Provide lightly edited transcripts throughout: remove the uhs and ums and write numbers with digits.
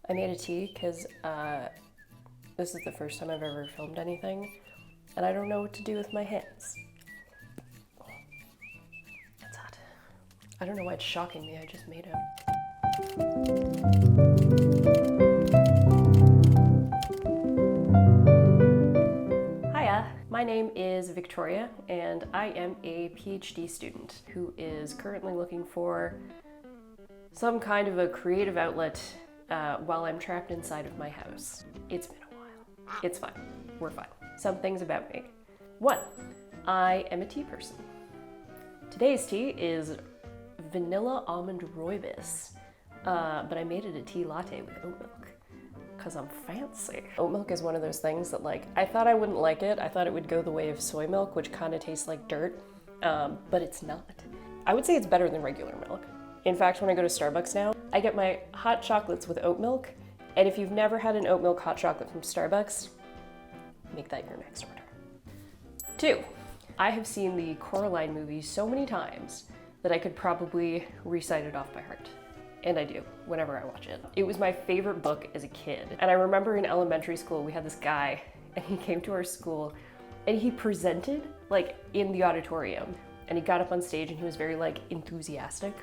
I made a tea because this is the first time I've ever filmed anything, and I don't know what to do with my hands. That's hot. I don't know why it's shocking me, I just made it. Hiya, my name is Victoria, and I am a PhD student who is currently looking for some kind of a creative outlet while I'm trapped inside of my house. It's been a while. It's fine. We're fine. Some things about me. 1, I am a tea person. Today's tea is vanilla almond rooibos, but I made it a tea latte with oat milk because I'm fancy. Oat milk is one of those things that, like, I thought I wouldn't like it. I thought it would go the way of soy milk, which kind of tastes like dirt, but it's not. I would say it's better than regular milk. In fact, when I go to Starbucks now, I get my hot chocolates with oat milk, and if you've never had an oat milk hot chocolate from Starbucks, make that your next order. 2, I have seen the Coraline movie so many times that I could probably recite it off by heart. And I do, whenever I watch it. It was my favorite book as a kid. And I remember in elementary school, we had this guy, and he came to our school, and he presented, like, in the auditorium. And he got up on stage, and he was very, like, enthusiastic,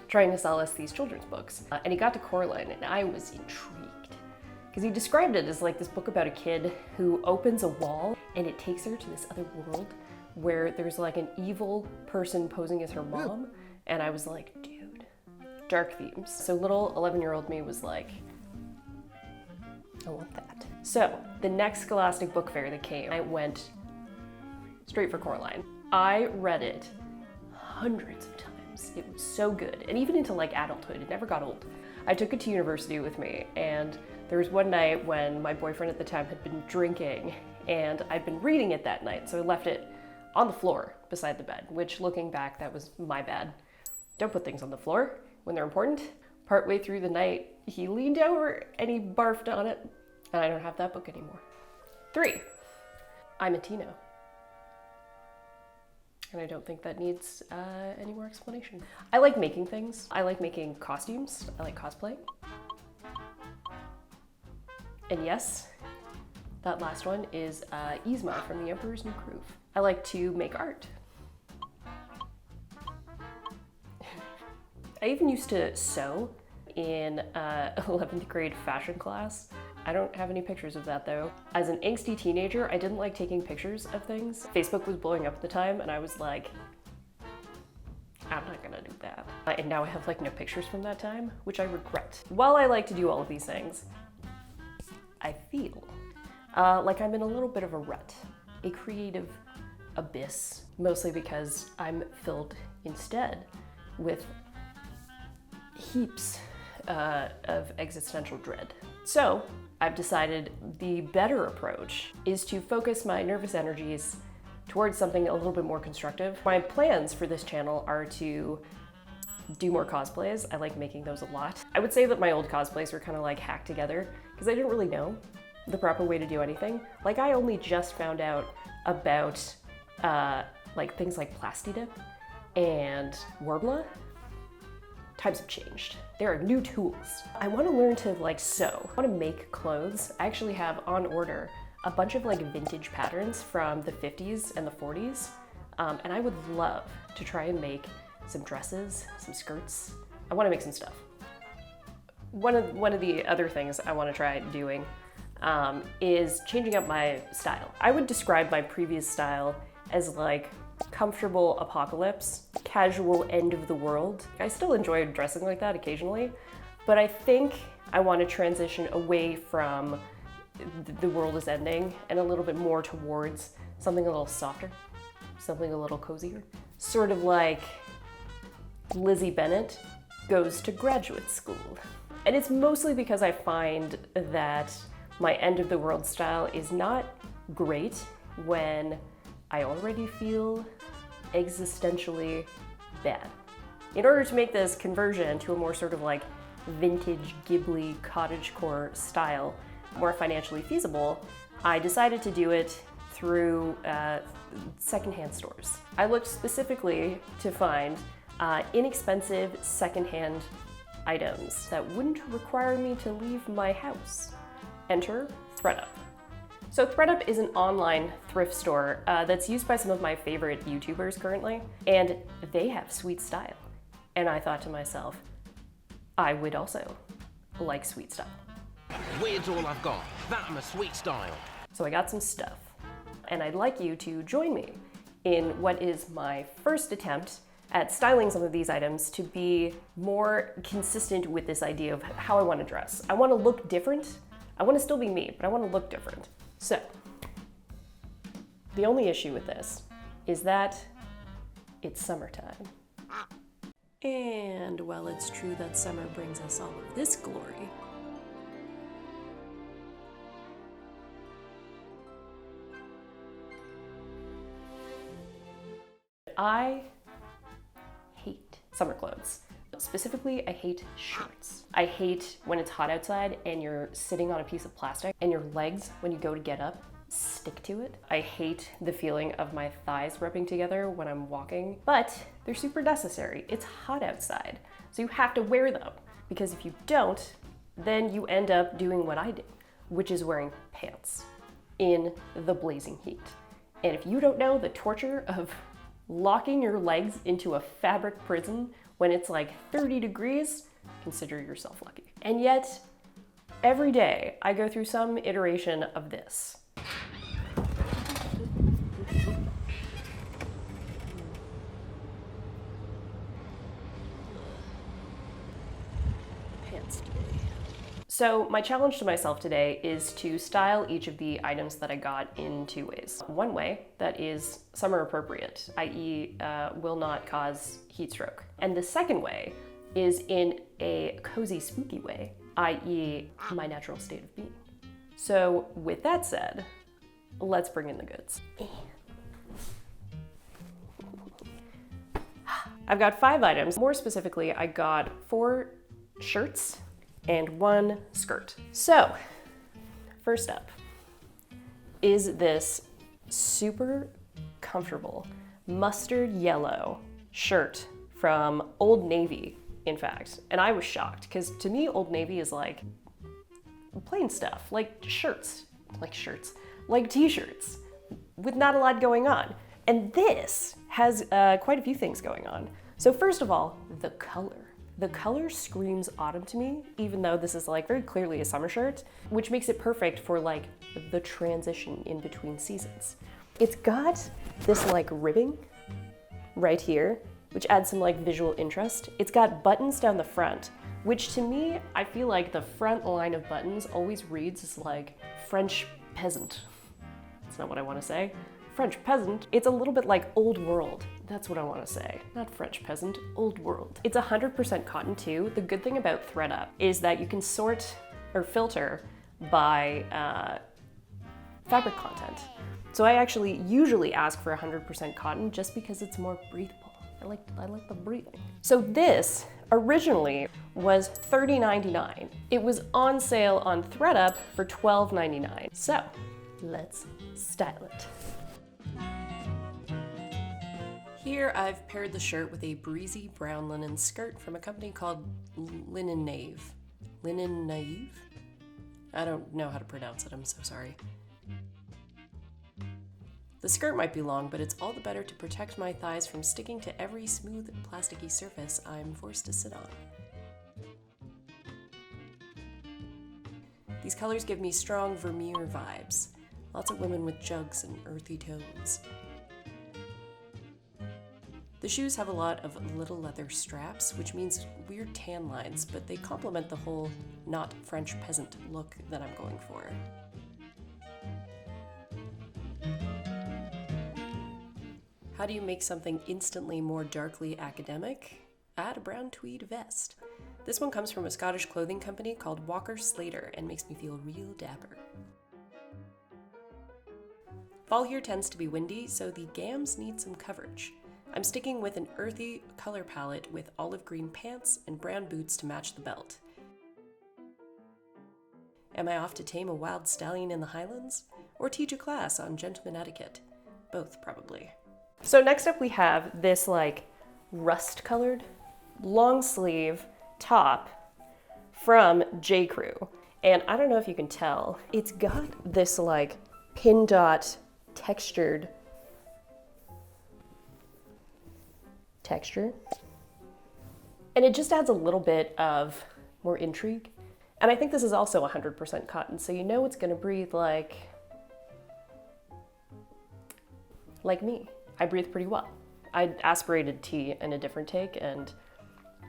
trying to sell us these children's books. And he got to Coraline, and I was intrigued. Because he described it as like this book about a kid who opens a wall, and it takes her to this other world where there's like an evil person posing as her mom. And I was like, dude, dark themes. So little 11-year-old me was like, I want that. So the next Scholastic Book Fair that came, I went straight for Coraline. I read it hundreds of times. It was so good. And even into like adulthood, it never got old. I took it to university with me, and there was one night when my boyfriend at the time had been drinking, and I'd been reading it that night, so I left it on the floor beside the bed, which, looking back, that was my bad. Don't put things on the floor when they're important. Partway through the night, he leaned over and he barfed on it, and I don't have that book anymore. 3, I'm a Tino. And I don't think that needs any more explanation. I like making things. I like making costumes. I like cosplaying. And yes, that last one is Yzma from The Emperor's New Groove. I like to make art. I even used to sew in 11th grade fashion class. I don't have any pictures of that though. As an angsty teenager, I didn't like taking pictures of things. Facebook was blowing up at the time, and I was like, I'm not gonna do that. And now I have like no pictures from that time, which I regret. While I like to do all of these things, I feel like I'm in a little bit of a rut, a creative abyss, mostly because I'm filled instead with heaps of existential dread. So I've decided the better approach is to focus my nervous energies towards something a little bit more constructive. My plans for this channel are to do more cosplays. I like making those a lot. I would say that my old cosplays were kind of like hacked together because I didn't really know the proper way to do anything. Like, I only just found out about like things like Plastidip and Worbla. Times have changed. There are new tools. I want to learn to like sew. I want to make clothes. I actually have on order a bunch of like vintage patterns from the 50s and the 40s. And I would love to try and make some dresses, some skirts. I want to make some stuff. One of the other things I want to try doing is changing up my style. I would describe my previous style as like comfortable apocalypse, casual end of the world. I still enjoy dressing like that occasionally, but I think I want to transition away from the world is ending and a little bit more towards something a little softer, something a little cozier. Sort of like Lizzie Bennett goes to graduate school. And it's mostly because I find that my end of the world style is not great when I already feel existentially bad. In order to make this conversion to a more sort of like vintage Ghibli cottagecore style more financially feasible, I decided to do it through secondhand stores. I looked specifically to find inexpensive secondhand items that wouldn't require me to leave my house. Enter ThredUP. So ThredUP is an online thrift store that's used by some of my favorite YouTubers currently, and they have sweet style. And I thought to myself, I would also like sweet style. Weird's all I've got. That and a sweet style. So I got some stuff, and I'd like you to join me in what is my first attempt at styling some of these items to be more consistent with this idea of how I want to dress. I want to look different. I want to still be me, but I want to look different. So, the only issue with this is that it's summertime. And while it's true that summer brings us all of this glory, I hate summer clothes. Specifically, I hate shirts. I hate when it's hot outside and you're sitting on a piece of plastic and your legs, when you go to get up, stick to it. I hate the feeling of my thighs rubbing together when I'm walking, but they're super necessary. It's hot outside, so you have to wear them, because if you don't, then you end up doing what I do, which is wearing pants in the blazing heat. And if you don't know the torture of locking your legs into a fabric prison when it's like 30 degrees, consider yourself lucky. And yet, every day I go through some iteration of this. Pants today. So my challenge to myself today is to style each of the items that I got in two ways. One way that is summer appropriate, i.e. Will not cause heat stroke. And the second way is in a cozy, spooky way, i.e. my natural state of being. So with that said, let's bring in the goods. I've got 5 items. More specifically, I got 4 shirts and 1 skirt. So, first up is this super comfortable mustard yellow shirt from Old Navy, in fact. And I was shocked, because to me, Old Navy is like plain stuff, like shirts, like t-shirts, with not a lot going on. And this has quite a few things going on. So first of all, the color. The color screams autumn to me, even though this is like very clearly a summer shirt, which makes it perfect for like the transition in between seasons. It's got this like ribbing right here, which adds some like visual interest. It's got buttons down the front, which to me, I feel like the front line of buttons always reads as like French peasant. That's not what I want to say. French peasant. It's a little bit like old world. That's what I want to say. Not French peasant, old world. It's 100% cotton too. The good thing about ThredUP is that you can sort or filter by fabric content. So I actually usually ask for 100% cotton just because it's more breathable. I like the breathing. So this originally was $30.99. It was on sale on ThredUP for $12.99. So let's style it. Here I've paired the shirt with a breezy brown linen skirt from a company called Linen Nave. Linen Naive? I don't know how to pronounce it, I'm so sorry. The skirt might be long, but it's all the better to protect my thighs from sticking to every smooth, plasticky surface I'm forced to sit on. These colors give me strong Vermeer vibes. Lots of women with jugs and earthy tones. The shoes have a lot of little leather straps, which means weird tan lines, but they complement the whole not French peasant look that I'm going for. How do you make something instantly more darkly academic? Add a brown tweed vest. This one comes from a Scottish clothing company called Walker Slater and makes me feel real dapper. Fall here tends to be windy, so the gams need some coverage. I'm sticking with an earthy color palette with olive green pants and brown boots to match the belt. Am I off to tame a wild stallion in the Highlands? Or teach a class on gentleman etiquette? Both, probably. So next up we have this like rust-colored, long sleeve, top from J. Crew. And I don't know if you can tell, it's got this like pin dot textured texture. And it just adds a little bit of more intrigue. And I think this is also 100% cotton, so you know it's gonna breathe like me. I breathe pretty well. I aspirated tea in a different take, and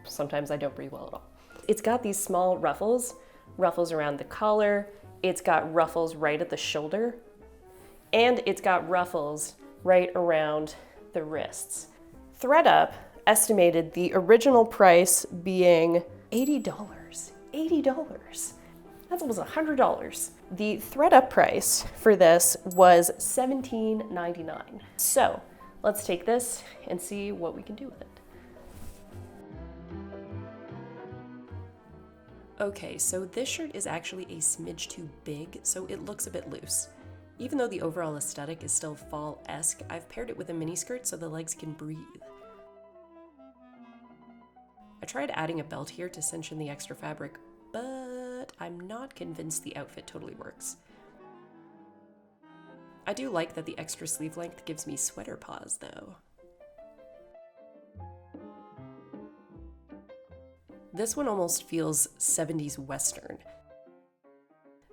sometimes I don't breathe well at all. It's got these small ruffles around the collar, it's got ruffles right at the shoulder, and it's got ruffles right around the wrists. ThredUp estimated the original price being $80. $80. That's almost $100. The ThredUp price for this was $17.99. So let's take this and see what we can do with it. Okay, so this shirt is actually a smidge too big, so it looks a bit loose. Even though the overall aesthetic is still fall-esque, I've paired it with a miniskirt so the legs can breathe. I tried adding a belt here to cinch in the extra fabric, but I'm not convinced the outfit totally works. I do like that the extra sleeve length gives me sweater paws, though. This one almost feels 70s Western.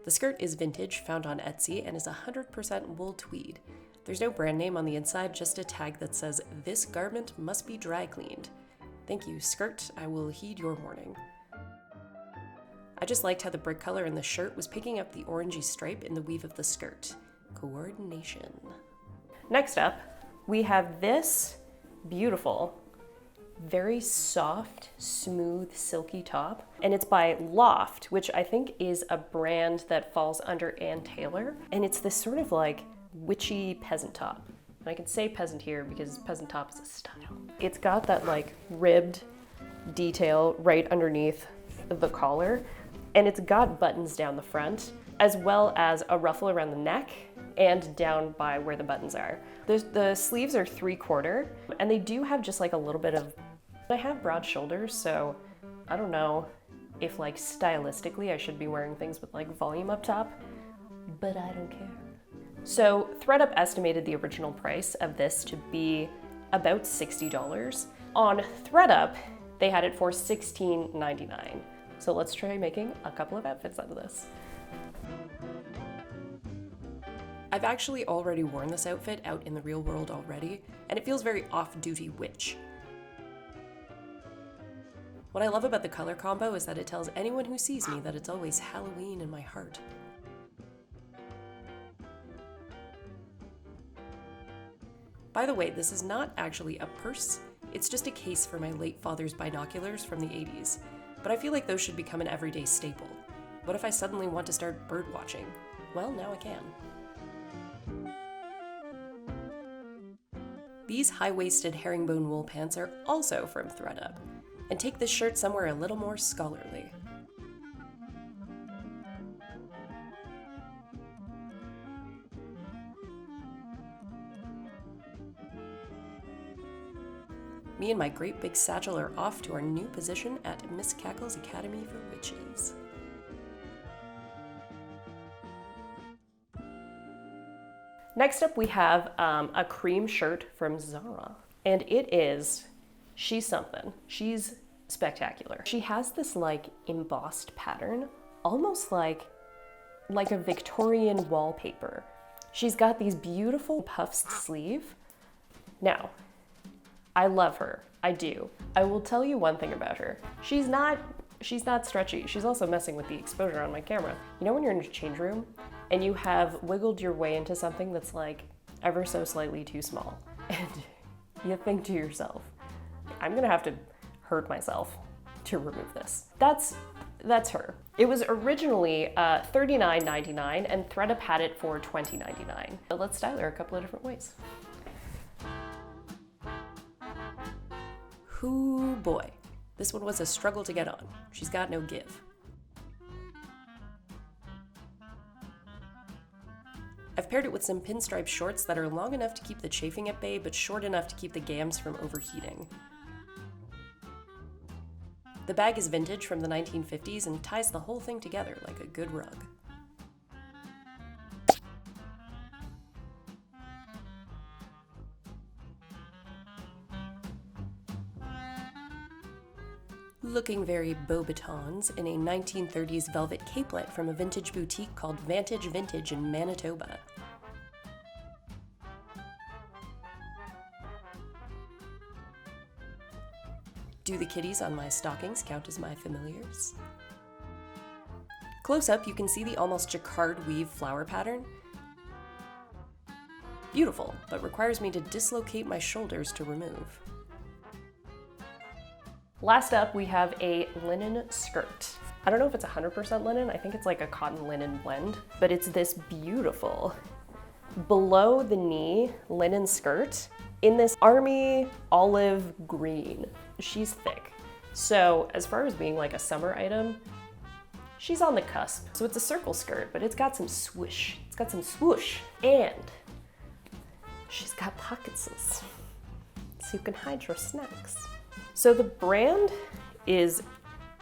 The skirt is vintage, found on Etsy, and is 100% wool tweed. There's no brand name on the inside, just a tag that says, "This garment must be dry cleaned." Thank you, skirt. I will heed your warning. I just liked how the brick color in the shirt was picking up the orangey stripe in the weave of the skirt. Coordination. Next up, we have this beautiful, very soft, smooth, silky top. And it's by Loft, which I think is a brand that falls under Ann Taylor. And it's this sort of like witchy peasant top. And I can say peasant here because peasant top is a style. It's got that like ribbed detail right underneath the collar, and it's got buttons down the front, as well as a ruffle around the neck and down by where the buttons are. The sleeves are 3/4, and they do have just like a little bit of, I have broad shoulders, so I don't know if like stylistically I should be wearing things with like volume up top, but I don't care. So ThredUp estimated the original price of this to be about $60. On ThredUp, they had it for $16.99. So let's try making a couple of outfits out of this. I've actually already worn this outfit out in the real world already, and it feels very off-duty witch. What I love about the color combo is that it tells anyone who sees me that it's always Halloween in my heart. By the way, this is not actually a purse, it's just a case for my late father's binoculars from the 80s, but I feel like those should become an everyday staple. What if I suddenly want to start bird watching? Well, now I can. These high-waisted herringbone wool pants are also from ThredUp, and take this shirt somewhere a little more scholarly. Me and my great big satchel are off to our new position at Miss Cackle's Academy for Witches. Next up we have a cream shirt from Zara, and she's something. She's spectacular. She has this like embossed pattern, almost like a Victorian wallpaper. She's got these beautiful puffed sleeve. Now, I love her, I do. I will tell you one thing about her. She's not stretchy. She's also messing with the exposure on my camera. You know when you're in a change room and you have wiggled your way into something that's like ever so slightly too small, and you think to yourself, I'm gonna have to hurt myself to remove this. That's her. It was originally $39.99 and ThredUp had it for $20.99. But let's style her a couple of different ways. Hoo boy, this one was a struggle to get on. She's got no give. I've paired it with some pinstripe shorts that are long enough to keep the chafing at bay, but short enough to keep the gams from overheating. The bag is vintage from the 1950s and ties the whole thing together like a good rug. Looking very Beauxbatons in a 1930s velvet capelet from a vintage boutique called Vantage Vintage in Manitoba. Do the kitties on my stockings count as my familiars? Close up, you can see the almost jacquard weave flower pattern. Beautiful, but requires me to dislocate my shoulders to remove. Last up, we have a linen skirt. I don't know if it's 100% linen, I think it's like a cotton linen blend, but it's this beautiful below the knee linen skirt in this army olive green. She's thick. So as far as being like a summer item, she's on the cusp. So it's a circle skirt, but it's got some swoosh. It's got some swoosh. And she's got pockets so you can hide your snacks. So the brand is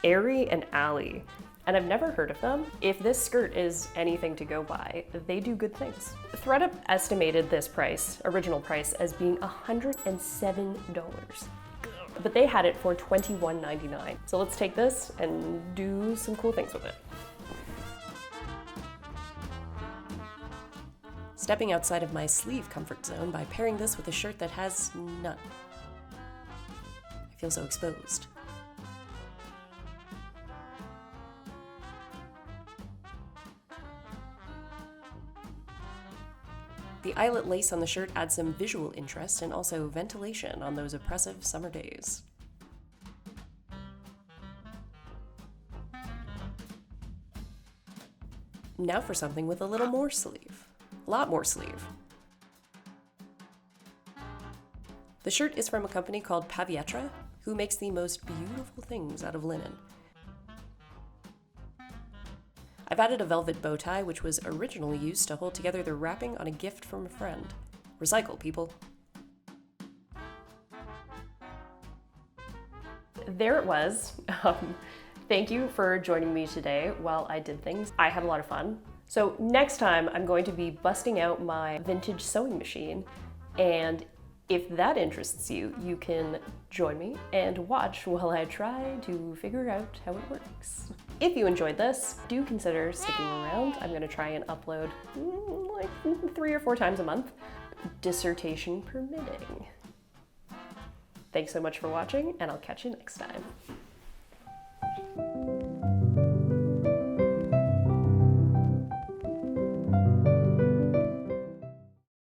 Airy and Alley, and I've never heard of them. If this skirt is anything to go by, they do good things. ThredUP estimated this price, original price, as being $107, but they had it for $21.99. So let's take this and do some cool things with it. Stepping outside of my sleeve comfort zone by pairing this with a shirt that has none. I feel so exposed. The eyelet lace on the shirt adds some visual interest and also ventilation on those oppressive summer days. Now for something with a little more sleeve. A lot more sleeve. The shirt is from a company called Pavietra, who makes the most beautiful things out of linen. I've added a velvet bow tie, which was originally used to hold together the wrapping on a gift from a friend. Recycle, people. There it was. Thank you for joining me today while I did things. I had a lot of fun. So next time I'm going to be busting out my vintage sewing machine, and if that interests you, you can join me and watch while I try to figure out how it works. If you enjoyed this, do consider sticking around. I'm gonna try and upload like 3 or 4 times a month, dissertation permitting. Thanks so much for watching, and I'll catch you next time.